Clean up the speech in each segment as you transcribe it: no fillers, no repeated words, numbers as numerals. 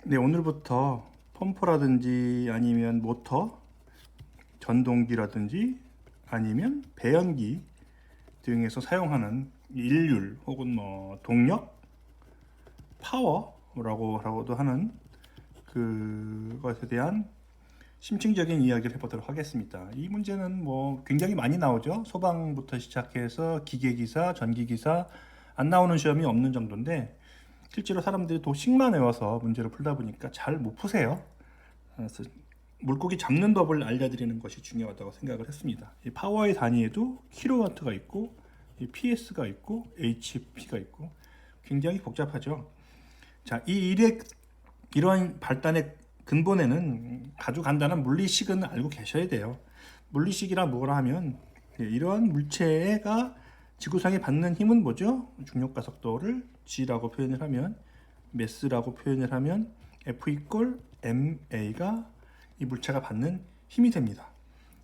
네, 오늘부터 펌프라든지 아니면 모터, 전동기라든지 아니면 배연기 등에서 사용하는 일률 혹은 뭐 동력, 파워라고도 하는 그것에 대한 심층적인 이야기를 해보도록 하겠습니다. 이 문제는 뭐 굉장히 많이 나오죠. 소방부터 시작해서 기계기사, 전기기사 안 나오는 시험이 없는 정도인데 실제로 사람들이 도식만 외워서 문제를 풀다 보니까 잘 못 푸세요. 그래서 물고기 잡는 법을 알려드리는 것이 중요하다고 생각을 했습니다. 이 파워의 단위에도 킬로와트가 있고 PS가 있고 HP가 있고 굉장히 복잡하죠. 자, 이 일의 이러한 발단의 근본에는 아주 간단한 물리식은 알고 계셔야 돼요. 물리식이라 뭐라 하면 이러한 물체가 지구상에 받는 힘은 뭐죠? 중력가속도를 G라고 표현을 하면 매스라고 표현을 하면 F 이꼴 ma가 이 물체가 받는 힘이 됩니다.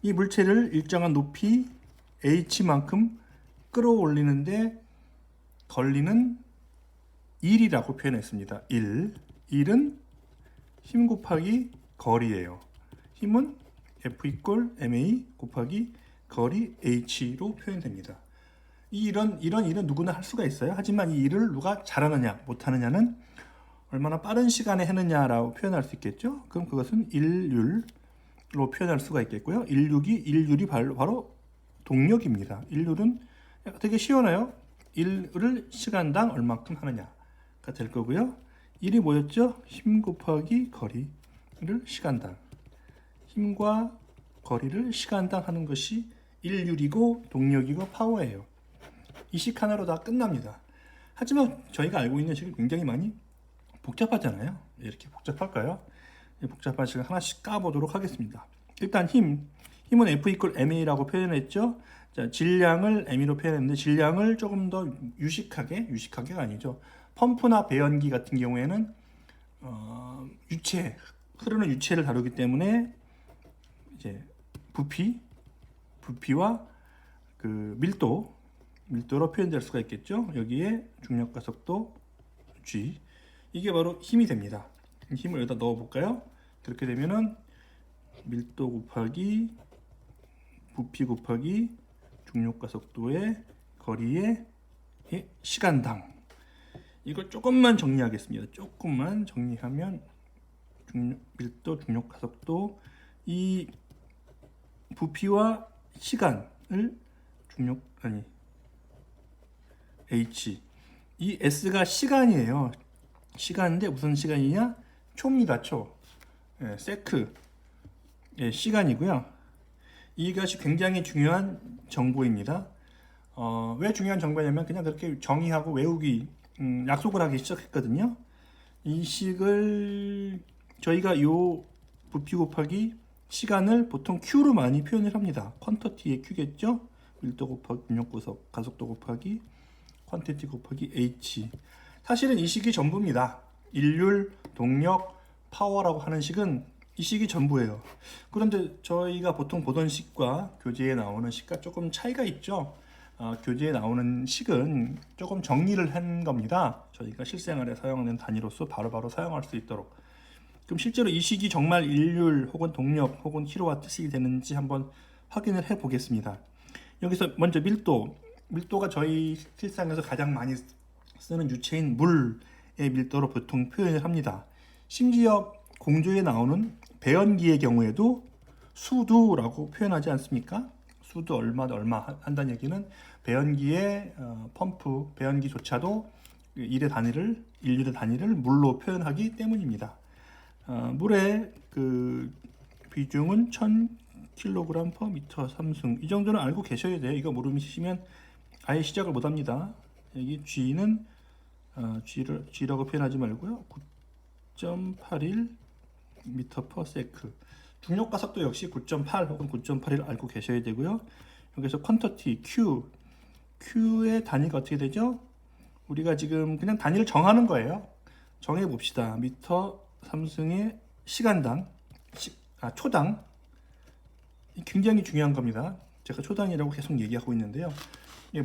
이 물체를 일정한 높이 h만큼 끌어올리는데 걸리는 일이라고 표현했습니다. 1은 힘 곱하기 거리예요. 힘은 F 이꼴 ma 곱하기 거리 h로 표현됩니다. 이런 일은 누구나 할 수가 있어요. 하지만 이 일을 누가 잘하느냐 못하느냐는 얼마나 빠른 시간에 했느냐라고 표현할 수 있겠죠. 그럼 그것은 일률로 표현할 수가 있겠고요. 일률이 바로 동력입니다. 일률은 되게 시원해요. 일을 시간당 얼마큼 하느냐가 될 거고요. 일이 뭐였죠? 힘 곱하기 거리를 시간당. 힘과 거리를 시간당 하는 것이 일률이고 동력이고 파워예요. 이 식 하나로 다 끝납니다. 하지만 저희가 알고 있는 식이 굉장히 많이 복잡하잖아요. 이렇게 복잡할까요? 복잡한 식을 하나씩 까보도록 하겠습니다. 일단 힘은 F 이퀄 ma라고 표현했죠. 자, 질량을 me로 표현했는데 질량을 조금 더 유식하게가 아니죠. 펌프나 배연기 같은 경우에는 흐르는 유체를 다루기 때문에 이제 부피와 그 밀도로 표현될 수가 있겠죠. 여기에 중력가속도 G, 이게 바로 힘이 됩니다. 힘을 여기다 넣어 볼까요? 그렇게 되면은 밀도 곱하기 부피 곱하기 중력가속도의 거리의 시간당. 이걸 조금만 정리하겠습니다. 조금만 정리하면 밀도, 중력가속도, 이 부피와 시간을 H, 이 S가 시간이에요. 시간인데 무슨 시간이냐? 초입니다. 초. 세크. 시간이고요. 이것이 굉장히 중요한 정보입니다. 왜 중요한 정보냐면 그냥 그렇게 정의하고 외우기 약속을 하기 시작했거든요. 이 식을 저희가 요 부피 곱하기 시간을 보통 Q로 많이 표현을 합니다. 퀀터티의 Q겠죠? 밀도 곱하기 중력구속, 가속도 곱하기 퀀티티 곱하기 H. 사실은 이 식이 전부입니다. 일률, 동력, 파워라고 하는 식은 이 식이 전부예요. 그런데 저희가 보통 보던 식과 교재에 나오는 식과 조금 차이가 있죠. 교재에 나오는 식은 조금 정리를 한 겁니다. 저희가 실생활에 사용하는 단위로서 바로바로 사용할 수 있도록. 그럼 실제로 이 식이 정말 일률 혹은 동력 혹은 킬로와트식이 되는지 한번 확인을 해 보겠습니다. 여기서 먼저 밀도가 저희 실생에서 가장 많이 쓰는 유체인 물의 밀도로 보통 표현을 합니다. 심지어 공조에 나오는 배연기의 경우에도 수두라고 표현하지 않습니까? 수두 얼마 한다는 얘기는 배연기의 배연기조차도 일률의 단위를 물로 표현하기 때문입니다. 물의 그 비중은 1000kg/m3승. 이 정도는 알고 계셔야 돼요. 이거 모르시면 아예 시작을 못 합니다. 여기 G는 G라고 표현하지 말고요. 9.81 m/s. 중력가속도 역시 9.8 혹은 9.81을 알고 계셔야 되고요. 여기서 퀀터티 Q의 단위가 어떻게 되죠? 우리가 지금 그냥 단위를 정하는 거예요. 정해 봅시다. 미터 3승의 시간당, 초당. 굉장히 중요한 겁니다. 제가 초당이라고 계속 얘기하고 있는데요.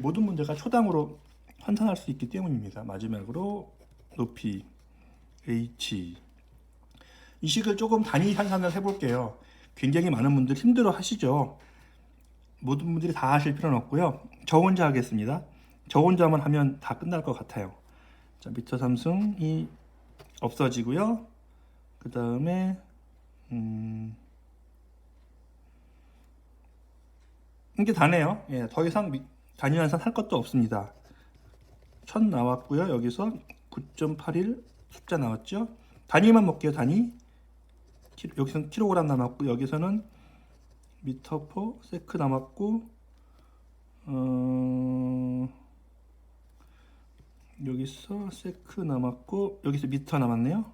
모든 문제가 초당으로 환산할 수 있기 때문입니다. 마지막으로 높이 H, 이 식을 조금 단위 환산을 해볼게요. 굉장히 많은 분들 힘들어 하시죠. 모든 분들이 다 하실 필요는 없고요. 저 혼자 하겠습니다. 저 혼자만 하면 다 끝날 것 같아요. 자, 미터 삼승이 없어지고요. 그 다음에 이게 다네요. 예, 더 이상 단위 환산 할 것도 없습니다. 1000 나왔고요. 여기서 9.81 숫자 나왔죠. 단위만 볼게요. 단위. 여기서는 킬로그램 남았고, 여기서는 미터 퍼 세크 남았고, 여기서 세크 남았고, 여기서 미터 남았네요.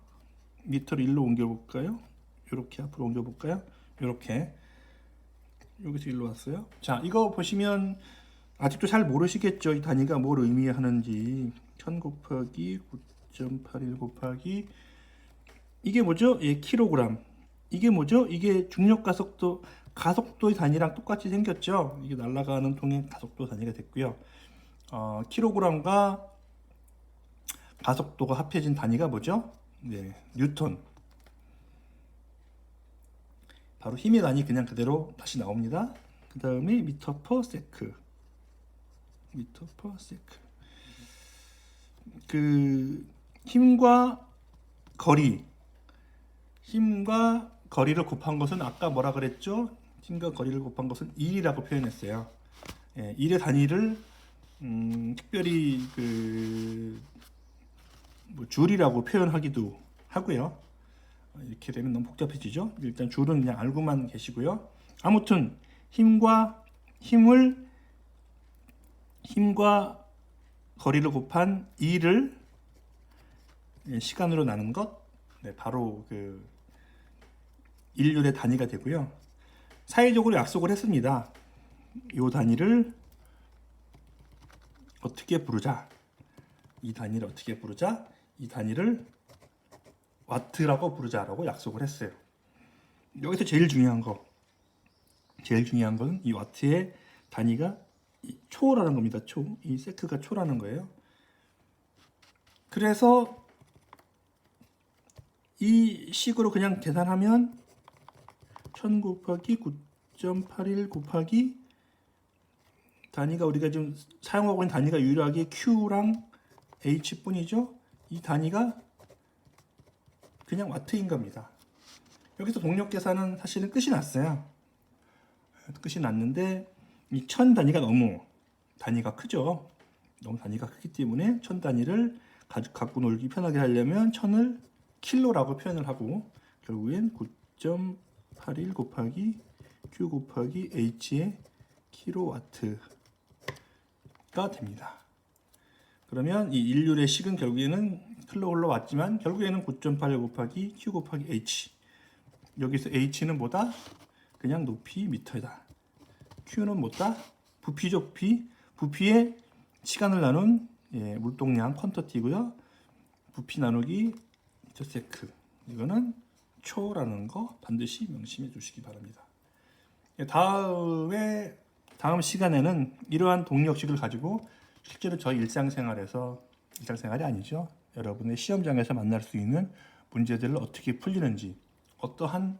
미터를 1로 옮겨볼까요? 이렇게 앞으로 옮겨볼까요? 이렇게. 여기서 1로 왔어요. 자, 이거 보시면 아직도 잘 모르시겠죠? 이 단위가 뭘 의미하는지. 1000 곱하기 9.81 곱하기 이게 뭐죠? 예, 킬로그램. 이게 뭐죠? 이게 중력 가속도의 단위랑 똑같이 생겼죠? 이게 날아가는 통의 가속도 단위가 됐고요. 킬로그램과 가속도가 합해진 단위가 뭐죠? 네, 뉴턴. 바로 힘의 단위 그냥 그대로 다시 나옵니다. 그 다음에 미터 퍼 세크. 미터 퍼 세크. 그 힘과 거리를 곱한 것은 아까 뭐라 그랬죠? 힘과 거리를 곱한 것은 1이라고 표현했어요. 예, 1의 단위를 특별히 뭐 줄이라고 표현하기도 하고요. 이렇게 되면 너무 복잡해지죠. 일단 줄은 그냥 알고만 계시고요. 아무튼 힘과 거리를 곱한 2를 시간으로 나눈 것, 네, 바로 그 인륜의 단위가 되고요. 사회적으로 약속을 했습니다. 이 단위를 어떻게 부르자? 이 단위를 어떻게 부르자? 이 단위를 와트라고 부르자라고 약속을 했어요. 여기서 제일 중요한 거는 이 와트의 단위가 초라는 겁니다. 이 세크가 초라는 거예요. 그래서 이 식으로 그냥 계산하면 1000 곱하기 9.81 곱하기 단위가 우리가 지금 사용하고 있는 단위가 유일하게 Q랑 H 뿐이죠. 이 단위가 그냥 와트인 겁니다. 여기서 동력 계산은 사실은 끝이 났어요. 끝이 났는데 이 1000 단위가 너무 단위가 크죠. 너무 단위가 크기 때문에 1000 단위를 갖고 놀기 편하게 하려면 1000을 킬로라고 표현을 하고 결국엔 9.81 곱하기 Q 곱하기 H의 킬로와트가 됩니다. 그러면 이 인륜의 식은 결국에는 클로 왔지만 결국에는 9.81 곱하기 Q 곱하기 H. 여기서 H는 뭐다? 그냥 높이 미터이다. Q는 뭐다? 부피죠, 부피. 부피의 시간을 나눈 물동량 퀀터티고요. 부피 나누기 미터 세크. 이거는 초라는 거 반드시 명심해 주시기 바랍니다. 다음 시간에는 이러한 동력식을 가지고 실제로 저희 일상생활이 아니죠. 여러분의 시험장에서 만날 수 있는 문제들을 어떻게 풀리는지, 어떠한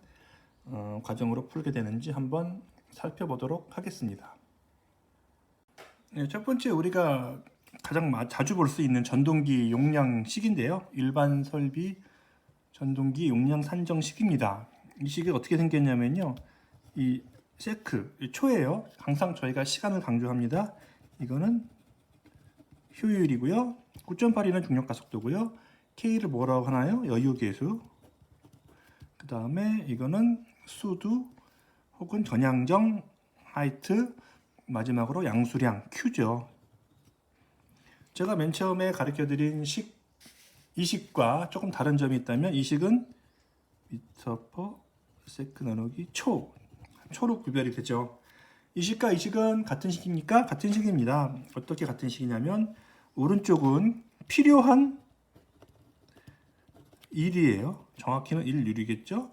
과정으로 풀게 되는지 한번 살펴보도록 하겠습니다. 네, 첫 번째 우리가 가장 자주 볼 수 있는 전동기 용량식인데요. 일반 설비 전동기 용량 산정식입니다. 이 식이 어떻게 생겼냐면요. 이 세크, 초예요. 항상 저희가 시간을 강조합니다. 이거는 효율이고요. 9.82는 중력 가속도고요. K를 뭐라고 하나요? 여유계수. 그 다음에 이거는 수두 혹은 전향정 하이트, 마지막으로 양수량 Q죠. 제가 맨 처음에 가르쳐드린 이 식과 조금 다른 점이 있다면 이 식은 미터 퍼 세크 나누기 초로 구별이 되죠. 이 식과 이 식은 같은 식입니까? 같은 식입니다. 어떻게 같은 식이냐면 오른쪽은 필요한 1이에요. 정확히는 1률이겠죠.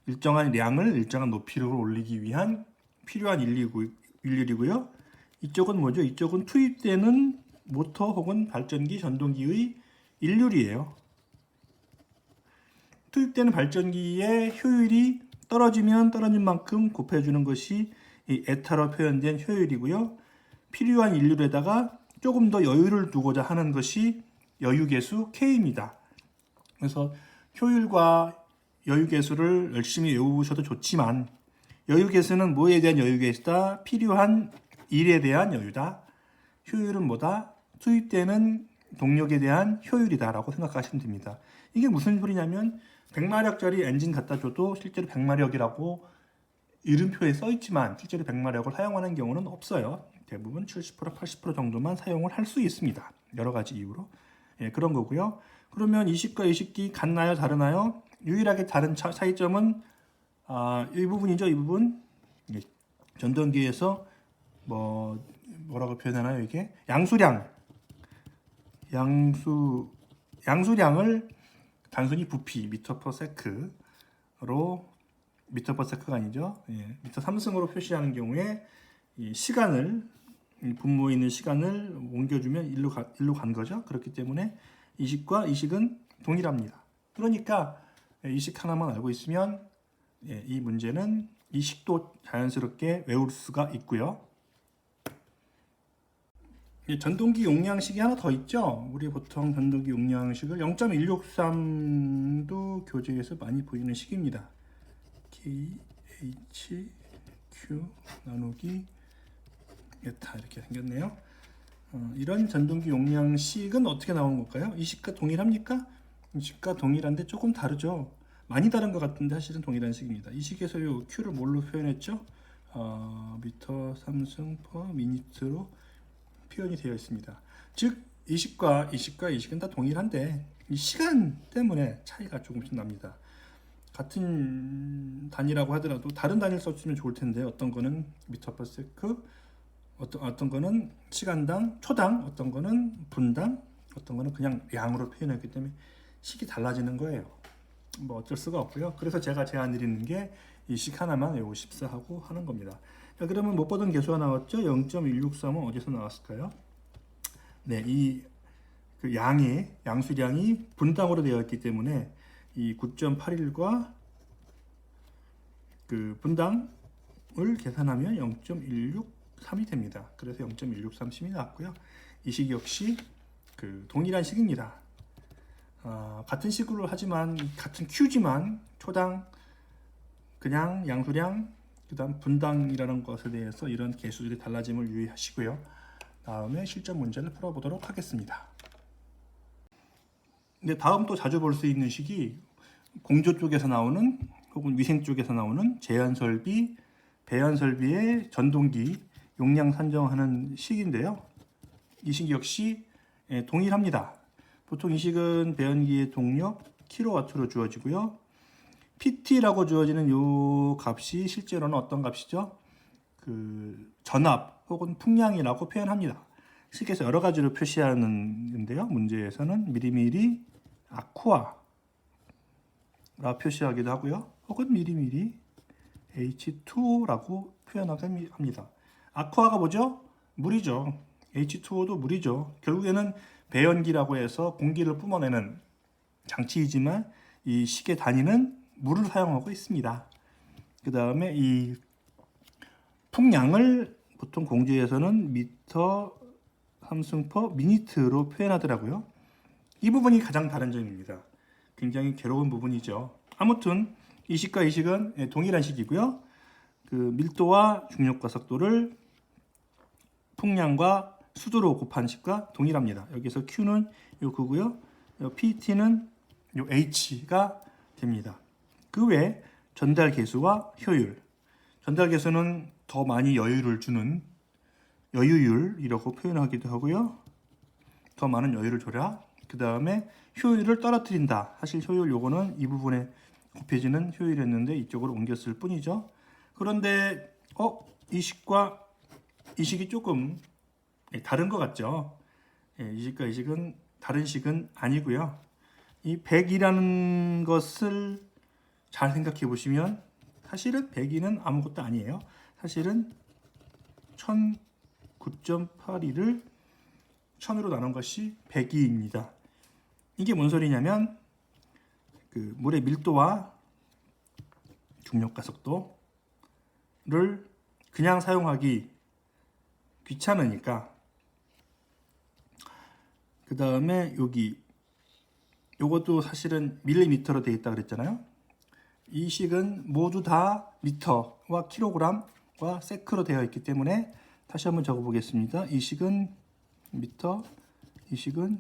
일정한 량을 일정한 높이로 올리기 위한 필요한 1률이고요. 이쪽은 뭐죠? 이쪽은 투입되는 모터 혹은 발전기, 전동기의 1률이에요. 투입되는 발전기의 효율이 떨어지면 떨어진 만큼 곱해주는 것이 이 에타로 표현된 효율이고요. 필요한 인류에다가 조금 더 여유를 두고자 하는 것이 여유계수 K입니다. 그래서 효율과 여유계수를 열심히 외우셔도 좋지만 여유계수는 뭐에 대한 여유계수다? 필요한 일에 대한 여유다. 효율은 뭐다? 투입되는 동력에 대한 효율이다라고 생각하시면 됩니다. 이게 무슨 소리냐면 100마력짜리 엔진 갖다 줘도 실제로 100마력이라고 이름표에 써 있지만 실제로 100마력을 사용하는 경우는 없어요. 대부분 70% 80% 정도만 사용을 할 수 있습니다. 여러 가지 이유로. 예, 그런 거고요. 그러면 이식과 이식기 같나요? 다르나요? 유일하게 다른 차이점은 이 부분이죠. 이 부분. 예, 전동기에서 뭐라고 표현하나요? 이게 양수량을 단순히 부피 미터 퍼 세크로 미터 퍼 세크가 아니죠. 예, 미터 3승으로 표시하는 경우에 이 시간을 분모에 있는 시간을 옮겨주면 일로 간 거죠. 그렇기 때문에 이식과 이식은 동일합니다. 그러니까 이식 하나만 알고 있으면 이 문제는 이식도 자연스럽게 외울 수가 있고요. 전동기 용량식이 하나 더 있죠. 우리 보통 전동기 용량식을 0.163도 교재에서 많이 보이는 식입니다. K, H, Q 나누기 에타 이렇게 생겼네요. 이런 전동기 용량식은 어떻게 나오는 걸까요? 이식과 동일합니까? 이식과 동일한데 조금 다르죠. 많이 다른 것 같은데 사실은 동일한 식입니다. 이 식에서 이 Q를 뭘로 표현했죠? 미터 3승 퍼 미니트로 표현이 되어 있습니다. 즉 이식과 이식은 다 동일한데 이 시간 때문에 차이가 조금씩 납니다. 같은 단위라고 하더라도 다른 단위를 써주면 좋을 텐데 어떤 거는 미터 퍼 세크, 어떤 거는 시간당, 초당, 어떤 거는 분당, 어떤 거는 그냥 양으로 표현했기 때문에 식이 달라지는 거예요. 뭐 어쩔 수가 없고요. 그래서 제가 제안 드리는 게 이 식 하나만 외우고 싶사하고 하는 겁니다. 자, 그러면 못 보던 개수가 나왔죠? 0.163은 어디서 나왔을까요? 네, 그 양수량이 분당으로 되어 있기 때문에 이 9.81과 그 분당을 계산하면 0.163이 됩니다. 그래서 0.163이 나왔고요. 이 식 역시 그 동일한 식입니다. 같은 식으로 하지만 같은 Q지만 초당 그냥 양수량 그다음 분당이라는 것에 대해서 이런 개수들이 달라짐을 유의하시고요. 다음에 실전 문제를 풀어보도록 하겠습니다. 근데 다음 또 자주 볼 수 있는 식이 공조 쪽에서 나오는 혹은 위생 쪽에서 나오는 제한설비, 배연설비의 전동기 용량 산정하는 식인데요. 이 식 역시 동일합니다. 보통 이 식은 배연기의 동력 킬로와트로 주어지고요. PT라고 주어지는 이 값이 실제로는 어떤 값이죠? 그 전압 혹은 풍량이라고 표현합니다. 식에서 여러 가지로 표시하는데요. 문제에서는 미리미리 아쿠아라 표시하기도 하고요. 혹은 미리미리 H2O라고 표현하기도 합니다. 아쿠아가 뭐죠? 물이죠. H2O도 물이죠. 결국에는 배연기라고 해서 공기를 뿜어내는 장치이지만 이 식의 단위는 물을 사용하고 있습니다. 그 다음에 이 풍량을 보통 공지에서는 미터 3승 퍼 미니트로 표현하더라고요. 이 부분이 가장 다른 점입니다. 굉장히 괴로운 부분이죠. 아무튼 이 식과 이 식은 동일한 식이고요. 그 밀도와 중력과 속도를 풍량과 수도로 곱한 식과 동일합니다. 여기서 Q는 요 Q고요. PT는 요 H가 됩니다. 그 외에 전달 계수와 효율. 전달 계수는 더 많이 여유를 주는 여유율이라고 표현하기도 하고요. 더 많은 여유를 줘라. 그 다음에 효율을 떨어뜨린다. 사실 효율 요거는 이 부분에 곱해지는 효율이었는데 이쪽으로 옮겼을 뿐이죠. 그런데 이 식과 이 식이 조금 다른 것 같죠. 이 식과 이 식은 다른 식은 아니고요. 이 100이라는 것을 잘 생각해 보시면 사실은 102는 아무것도 아니에요. 사실은 1009.82를 1000으로 나눈 것이 102입니다. 이게 뭔 소리냐면 그 물의 밀도와 중력 가속도를 그냥 사용하기 귀찮으니까, 그 다음에 여기 요것도 사실은 밀리미터로 되어 있다 그랬잖아요. 이 식은 모두 다 미터와 킬로그램과 세크로 되어 있기 때문에 다시 한번 적어 보겠습니다. 이 식은 미터, 이 식은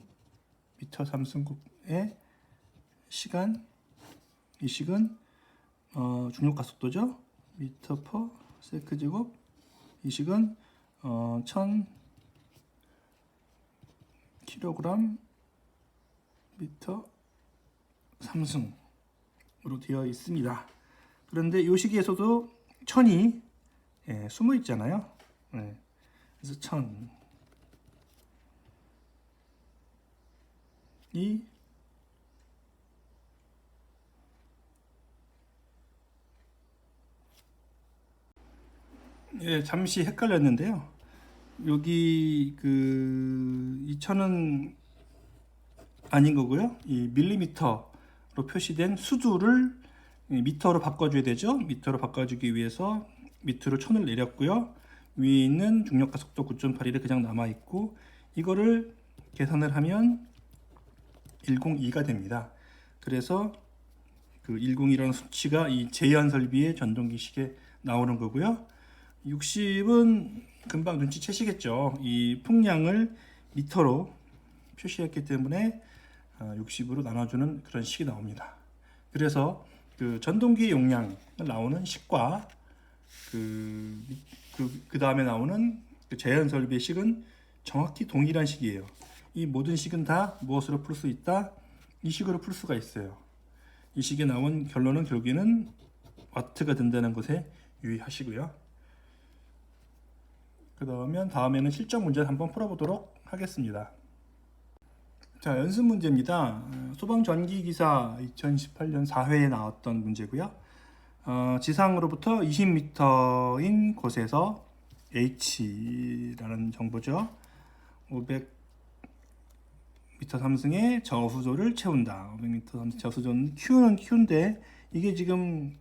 미터 삼승국의 시간, 이 식은 중력 가속도죠. 미터 퍼 세크 제곱, 이 식은 1000 킬로그램 미터 삼승으로 되어 있습니다. 그런데 이 식에서도 1000이 숨어 있잖아요. 그래서 1000이 잠시 헷갈렸는데요. 여기 그 2000은 아닌 거고요. 이 밀리미터로 표시된 수두를 미터로 바꿔줘야 되죠. 미터로 바꿔주기 위해서 밑으로 1000을 내렸고요. 위에 있는 중력가속도 9.81이 그냥 남아있고, 이거를 계산을 하면 102가 됩니다. 그래서 그 102라는 수치가 이 제연설비의 전동기식에 나오는 거고요. 60은 금방 눈치채시겠죠. 이 풍량을 미터로 표시했기 때문에 60으로 나눠주는 그런 식이 나옵니다. 그래서 그 전동기 용량을 나오는 식과 그 다음에 나오는 그 제연설비의 식은 정확히 동일한 식이에요. 이 모든 식은 다 무엇으로 풀 수 있다? 이 식으로 풀 수가 있어요. 이 식에 나온 결론은 결국에는 와트가 된다는 것에 유의하시고요. 다음에는 실전 문제를 한번 풀어보도록 하겠습니다. 자, 연습 문제입니다. 소방전기기사 2018년 4회에 나왔던 문제고요. 지상으로부터 20m인 곳에서 H라는 정보죠. 500m 삼승의 저수조를 채운다. 500m 삼승 저수조는 Q는 Q인데, 이게 지금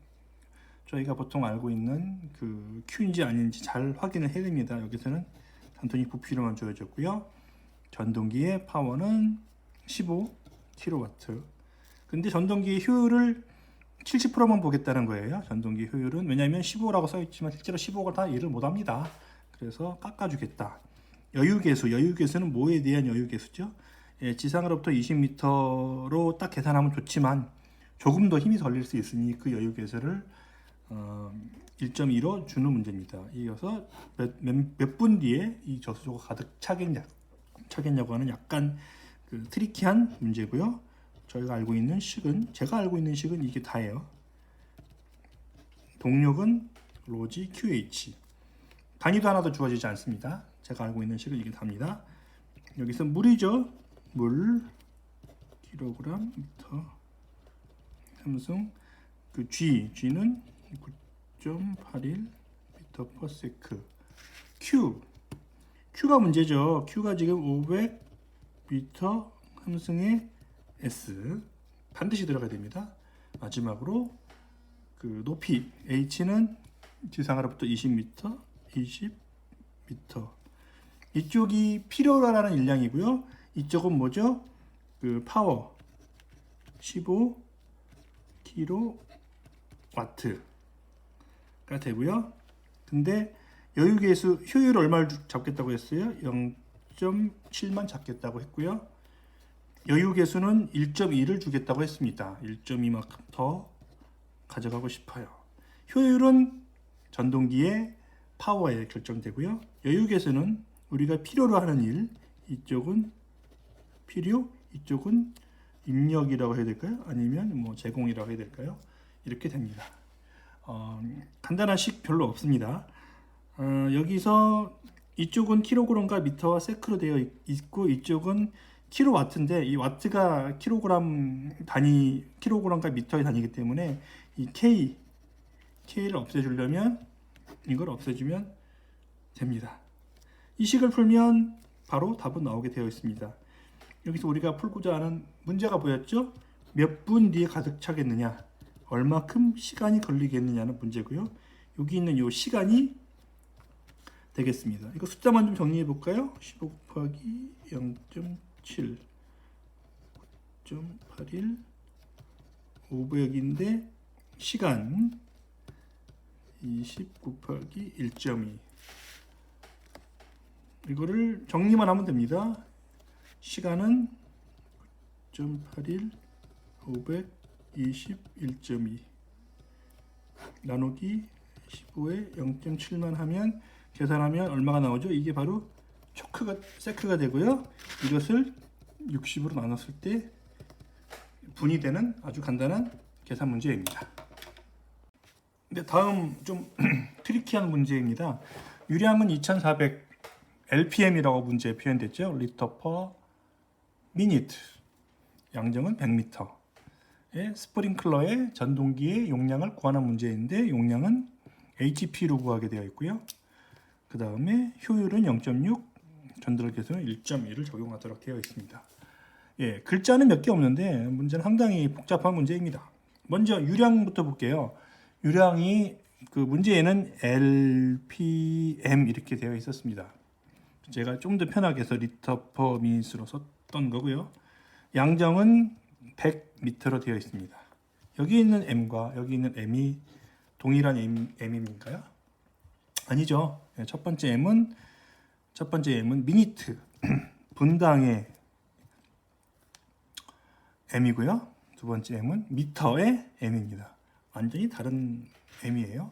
저희가 보통 알고 있는 그 Q인지 아닌지 잘 확인을 해야 됩니다. 여기서는 단톤이 부피로만 주어졌고요. 전동기의 파워는 15kW. 근데 전동기의 효율을 70%만 보겠다는 거예요. 전동기 효율은. 왜냐하면 15라고 써있지만 실제로 15가 다 일을 못합니다. 그래서 깎아주겠다. 여유계수는 뭐에 대한 여유계수죠? 지상으로부터 20m로 딱 계산하면 좋지만 조금 더 힘이 덜릴 수 있으니 그 여유계수를 1.2로 주는 문제입니다. 이어서 몇 분 뒤에 이 저수조가 가득 차겠냐고 하는 약간 그 트리키한 문제고요. 제가 알고 있는 식은 이게 다예요. 동력은 로지 QH. 단위도 하나도 주어지지 않습니다. 제가 알고 있는 식은 이게 답니다. 여기서 물이죠. 물 킬로그램 미터 삼승. 그 G는 9.81 미터 퍼 세크. Q가 문제죠. Q가 지금 500 미터 삼승의 S 반드시 들어가야 됩니다. 마지막으로 그 높이 H는 지상으로부터 20m, 20m. 이쪽이 필요로 하는 일량이고요. 이쪽은 뭐죠? 그 파워 15kW가 되고요. 근데 여유계수 효율 얼마를 잡겠다고 했어요? 0.7만 잡겠다고 했고요. 여유계수는 1.2를 주겠다고 했습니다. 1.2만큼 더 가져가고 싶어요. 효율은 전동기의 파워에 결정되고요. 여유계수는 우리가 필요로 하는 일, 이쪽은 필요, 이쪽은 입력이라고 해야 될까요? 아니면 뭐 제공이라고 해야 될까요? 이렇게 됩니다. 간단한 식 별로 없습니다. 여기서 이쪽은 킬로그램과 미터와 세크로 되어 있고, 이쪽은 킬로와트인데 이 와트가 킬로그램과 미터의 단위이기 때문에 이 K를 없애주려면 이걸 없애주면 됩니다. 이 식을 풀면 바로 답은 나오게 되어 있습니다. 여기서 우리가 풀고자 하는 문제가 보였죠? 몇 분 뒤에 가득 차겠느냐, 얼마큼 시간이 걸리겠느냐는 문제고요. 여기 있는 이 시간이 되겠습니다. 이거 숫자만 좀 정리해 볼까요? 15 곱하기 0.7 9.81 500인데 시간 20 곱하기 1.2. 이거를 정리만 하면 됩니다. 시간은 9.81 521.2 나누기 15에 0.7만 하면 계산하면 얼마가 나오죠? 이게 바로 세크가 되고요. 이것을 60으로 나눴을 때 분이 되는 아주 간단한 계산 문제입니다. 근데 다음 좀 트리키한 문제입니다. 유량은 2400 LPM이라고 문제에 표현됐죠. 리터 퍼 미니트. 양정은 100m. 스프링클러의 전동기의 용량을 구하는 문제인데 용량은 HP로 구하게 되어 있고요. 그 다음에 효율은 0.6, 전달을 계수는 1.1을 적용하도록 되어 있습니다. 글자는 몇 개 없는데 문제는 상당히 복잡한 문제입니다. 먼저 유량부터 볼게요. 유량이 그 문제에는 LPM 이렇게 되어 있었습니다. 제가 좀 더 편하게 해서 리터 퍼 미닛으로 썼던 거고요. 양정은 100m로 되어 있습니다. 여기 있는 M과 여기 있는 M이 동일한 M입니까요? 아니죠. 첫 번째 M은 미니트 분당의 M이고요. 두 번째 M은 미터의 M입니다. 완전히 다른 M이에요.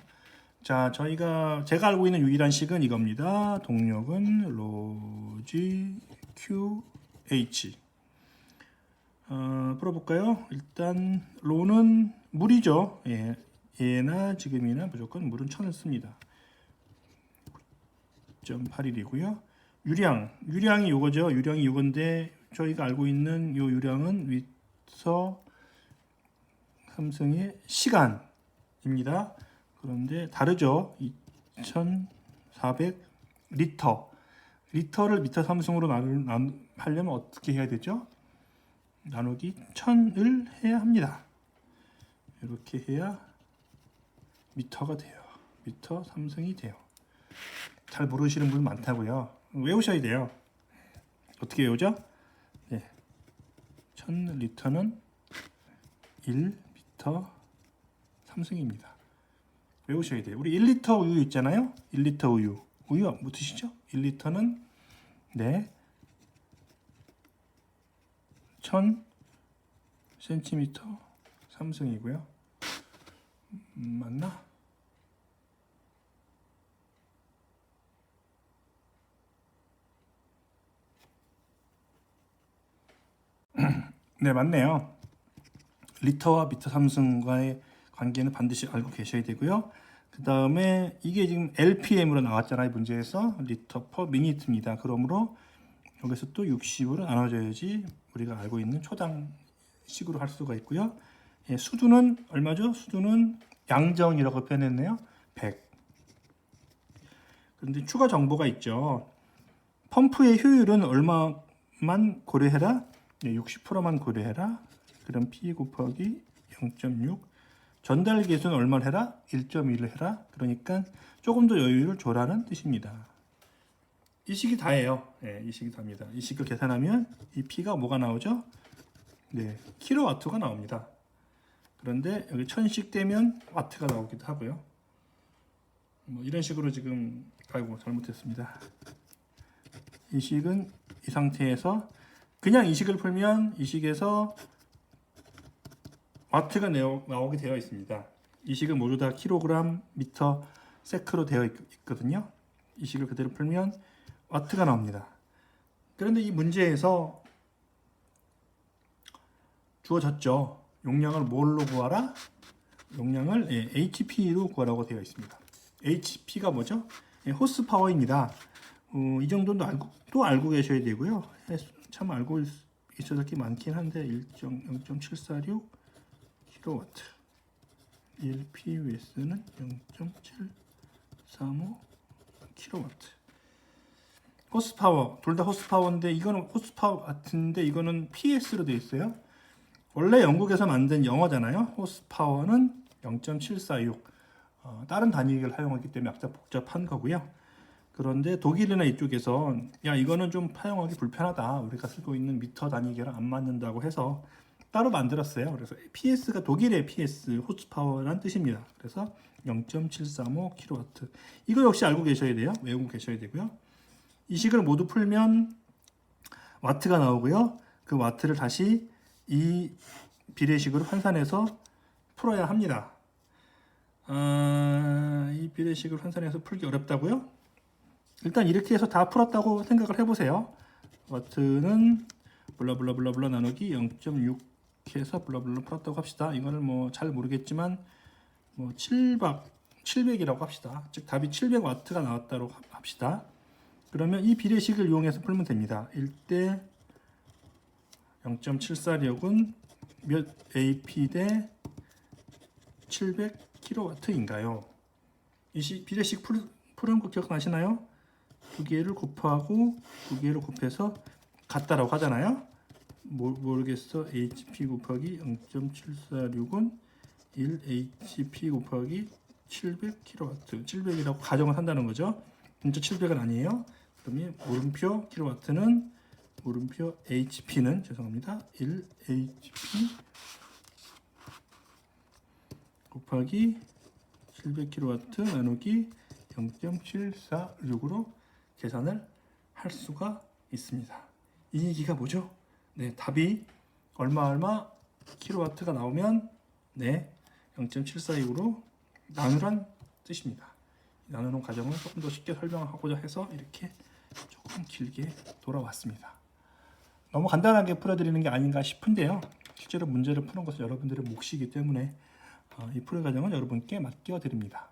자, 제가 알고 있는 유일한 식은 이겁니다. 동력은 로지 QH. 풀어볼까요? 일단 로는 물이죠. 예나 지금이나 무조건 물은 1000을 씁니다. 9.81이고요. 유량이 요거죠. 유량이 요건데 저희가 알고 있는 요 유량은 리터 삼성의 시간입니다. 그런데 다르죠. 2400 리터를 미터 삼성으로 하려면 어떻게 해야 되죠? 나누기 1000을 해야 합니다. 이렇게 해야 미터가 돼요. 미터 삼성이 돼요. 잘 모르시는 분 많다고요. 외우셔야 돼요. 어떻게 외우죠? 1000리터는 1미터 삼성입니다. 외우셔야 돼요. 우리 1리터 우유 있잖아요. 1리터 우유 뭐 드시죠? 1리터는 1000cm 삼성이고요. 맞나? 네, 맞네요. 리터와 미터 삼성과의 관계는 반드시 알고 계셔야 되고요. 그 다음에 이게 지금 LPM으로 나왔잖아요. 문제에서 리터 퍼 미니트입니다. 그러므로 여기서 또 60으로 나눠져야지 우리가 알고 있는 초당식으로 할 수가 있고요. 수두는 얼마죠? 수두는 양정이라고 표현했네요. 100. 그런데 추가 정보가 있죠. 펌프의 효율은 얼마만 고려해라? 60%만 고려해라. 그럼 P 곱하기 0.6. 전달 계수는 얼마를 해라? 1.1을 해라. 그러니까 조금 더 여유를 줘라는 뜻입니다. 이 식이 다예요. 이 식이 답니다. 이 식을 계산하면 이 P가 뭐가 나오죠? 킬로와트가 나옵니다. 그런데 여기 1000씩 되면 와트가 나오기도 하고요. 뭐 이런 식으로 지금 잘못했습니다. 이 식은 이 상태에서 그냥 이 식을 풀면 이 식에서 와트가 나오게 되어 있습니다. 이 식은 모두 다 킬로그램, 미터, 세크로 되어 있거든요. 이 식을 그대로 풀면 와트가 나옵니다. 그런데 이 문제에서 주어졌죠. 용량을 뭘로 구하라? 용량을 HP로 구하라고 되어 있습니다. HP가 뭐죠? 호스파워입니다. 이 정도는 알고 계셔야 되고요. 참 알고 있어야 될 게 많긴 한데 0.746 킬로와트 1pvs는 0.735 킬로와트. 호스파워 둘 다 호스파워인데 이거는 호스파워 같은데 이거는 PS로 되어 있어요. 원래 영국에서 만든 영어잖아요. 호스파워는 0.746. 다른 단위를 사용하기 때문에 약간 복잡한 거고요. 그런데 독일이나 이쪽에서 야 이거는 좀 사용하기 불편하다. 우리가 쓰고 있는 미터 단위계랑 안 맞는다고 해서 따로 만들었어요. 그래서 PS가 독일의 PS 호스파워라는 뜻입니다. 그래서 0.735 킬로와트. 이거 역시 알고 계셔야 돼요. 외우고 계셔야 되고요. 이 식을 모두 풀면 와트가 나오고요. 그 와트를 다시 이 비례식으로 환산해서 풀어야 합니다. 이 비례식을 환산해서 풀기 어렵다고요? 일단 이렇게 해서 다 풀었다고 생각을 해보세요. 와트는 블라블라블라블라 나누기 0.6 해서 블라블라 풀었다고 합시다. 이거는 뭐 잘 모르겠지만 뭐 700이라고 합시다. 즉 답이 700와트가 나왔다고 합시다. 그러면 이 비례식을 이용해서 풀면 됩니다. 1대 0.746은 몇 AP 대 700kW인가요? 이 비례식 푸는 거 기억나시나요? 두 개를 곱하고 두 개를 곱해서 같다라고 하잖아요. 모르겠어. HP 곱하기 0.746은 1HP 곱하기 700kW. 700이라고 가정을 한다는 거죠. 진짜 700은 아니에요. 그러면 물음표 킬로와트는 물음표 HP는 죄송합니다. 1HP 곱하기 700kW 나누기 0.746으로 계산을 할 수가 있습니다. 이 얘기가 뭐죠? 네, 답이 얼마 킬로와트가 나오면 네, 0.746으로 나누란 뜻입니다. 나누는 과정을 조금 더 쉽게 설명하고자 해서 이렇게 조금 길게 돌아왔습니다. 너무 간단하게 풀어드리는 게 아닌가 싶은데요. 실제로 문제를 푸는 것은 여러분들의 몫이기 때문에 이 풀이 과정은 여러분께 맡겨드립니다.